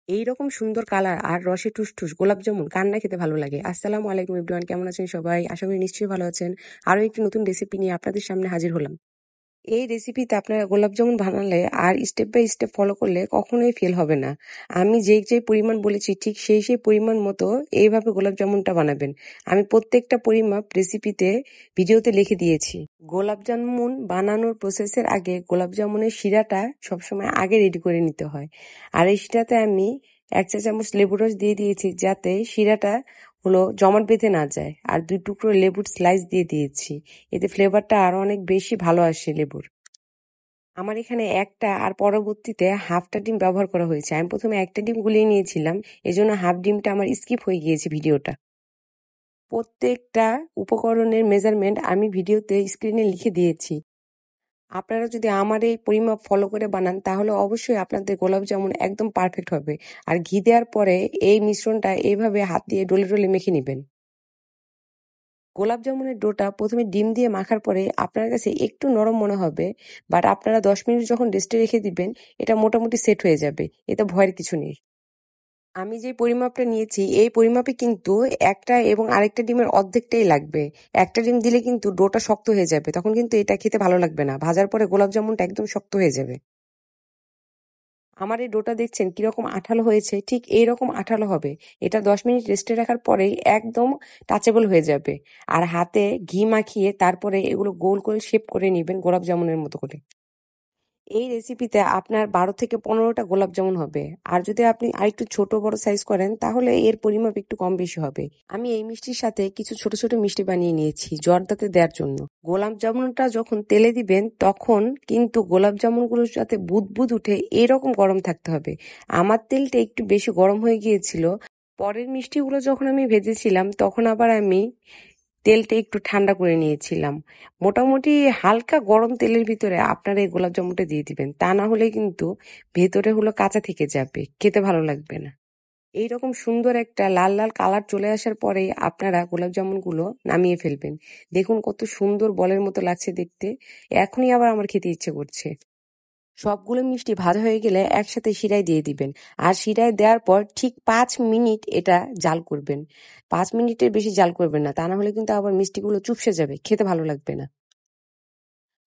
এইরকম সুন্দর কালার আর রসে টুসটুস গোলাপ জামুন কার না খেতে ভালো লাগে। আসসালামু আলাইকুম এভরিওয়ান, কেমন আছেন সবাই? আশা করি নিশ্চয়ই ভালো আছেন। আরো একটি নতুন রেসিপি নিয়ে আপনাদের সামনে হাজির হলাম। এই রেসিপিতে আপনারা গোলাপ জামুন বানালে আর স্টেপ বাই স্টেপ ফলো করলে কখনোই ফেল হবে না। আমি যেই পরিমাণ বলেছি ঠিক সেই পরিমাণ মতো এইভাবে গোলাপ জামুনটা বানাবেন। আমি প্রত্যেকটা পরিমাপ রেসিপিতে ভিডিওতে লিখে দিয়েছি। গোলাপ জামুন বানানোর প্রসেসের আগে গোলাপ জামুনের শিরাটা সবসময় আগে রেডি করে নিতে হয়। আর এই শিরাতে আমি 1 চা চামচ লেবুর রস দিয়ে দিয়েছি, যাতে শিরাটা জমাট বেঁধে না যায়। আর 2 টুকরো লেবুর স্লাইস দিয়ে দিয়েছি, এতে ফ্লেভারটা আরো অনেক বেশি ভালো আসে লেবুর। আমার এখানে একটা আর পরবর্তীতে হাফটা ডিম ব্যবহার করা হয়েছে। আমি প্রথমে একটা ডিম গুলিয়ে নিয়েছিলাম, এজন্য হাফ ডিমটা আমার স্কিপ হয়ে গিয়েছে ভিডিওটা। প্রত্যেকটা উপকরণের মেজারমেন্ট আমি ভিডিওতে স্ক্রিনে লিখে দিয়েছি। আপনারা যদি আমার এই পরিমাপ ফলো করে বানান তাহলে অবশ্যই আপনাদের গোলাপ জামুন একদম পারফেক্ট হবে। আর ঘি দেওয়ার পরে এই মিশ্রণটা এইভাবে হাত দিয়ে ডলে ডলে মেখে নেবেন। গোলাপ জামুনের ডোটা প্রথমে ডিম দিয়ে মাখার পরে আপনার কাছে একটু নরম মনে হবে, বাট আপনারা 10 মিনিট যখন রেস্টে রেখে দিবেন এটা মোটামুটি সেট হয়ে যাবে, এতে ভয়ের কিছু নেই। আমি যে পরিমাপটা নিয়েছি এই পরিমাপে কিন্তু একটা এবং আরেকটা ডিমের অর্ধেকটাই লাগবে। একটা ডিম দিলে কিন্তু ডোটা শক্ত হয়ে যাবে, তখন কিন্তু এটা খেতে ভালো লাগবে না। ভাজার পরে গোলাপ জামুনটা একদম শক্ত হয়ে যাবে। আমার এই ডোটা দেখছেন কিরকম আঠালো হয়েছে, ঠিক এইরকম আঠালো হবে। এটা 10 মিনিট রেস্টে রাখার পরেই একদম টাচেবল হয়ে যাবে। আর হাতে ঘি মাখিয়ে তারপরে এগুলো গোল গোল শেপ করে নেবেন গোলাপ জামুনের মতো করে। এই রেসিপিতে আপনার 12 থেকে 15টা গোলাপ জামুন হবে। আর যদি আপনি আরেকটু ছোট বড় সাইজ করেন তাহলে এর পরিমাপ একটু কম বেশি হবে। আমি এই মিষ্টির সাথে কিছু ছোট ছোট মিষ্টি বানিয়ে নিয়েছি জর্দাতে দেওয়ার জন্য। গোলাপ জামুনটা যখন তেলে দিবেন তখন কিন্তু গোলাপ জামুনগুলো যাতে বুদবুদ উঠে এরকম গরম থাকতে হবে। আমার তেলটা একটু বেশি গরম হয়ে গিয়েছিল। পরের মিষ্টিগুলো যখন আমি ভেজেছিলাম তখন আবার আমি তেলটা একটু ঠান্ডা করে নিয়েছিলাম। মোটামুটি হালকা গরম তেলের ভিতরে আপনারা এই গোলাপ জামুনটা দিয়ে দিবেন, তা না হলে কিন্তু ভেতরে কাঁচা থেকে যাবে, খেতে ভালো লাগবে না। এইরকম সুন্দর একটা লাল লাল কালার চলে আসার পরেই আপনারা গোলাপ জামুনগুলো নামিয়ে ফেলবেন। দেখুন কত সুন্দর বলের মতো লাগছে দেখতে। এখনই আবার আমার খেতে ইচ্ছে করছে। সবগুলো মিষ্টি ভাজা হয়ে গেলে একসাথে শিরায় দিয়ে দিবেন। আর শিরায় দেওয়ার পর ঠিক 5 মিনিট এটা জাল করবেন। 5 মিনিটের বেশি জাল করবেন না, তা না হলে কিন্তু আবার মিষ্টিগুলো চুপসে যাবে, খেতে ভালো লাগবে না।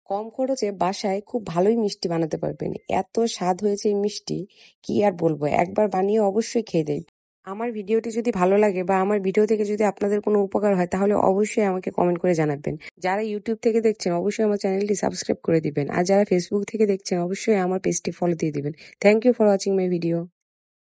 কম খরচে বাসায় খুব ভালোই মিষ্টি বানাতে পারবেন। এত স্বাদ হয়েছে এই মিষ্টি, কি আর বলবো, একবার বানিয়ে অবশ্যই খেয়ে দেখবেন। আমার ভিডিওটি যদি ভালো লাগে বা আমার ভিডিও থেকে যদি আপনাদের কোনো উপকার হয় তাহলে অবশ্যই আমাকে কমেন্ট করে জানাবেন। যারা ইউটিউব থেকে দেখছেন অবশ্যই আমার চ্যানেলটি সাবস্ক্রাইব করে দিবেন। আর যারা ফেসবুক থেকে দেখছেন অবশ্যই আমার পেজটি ফলো দিয়ে দিবেন। Thank you for watching my video.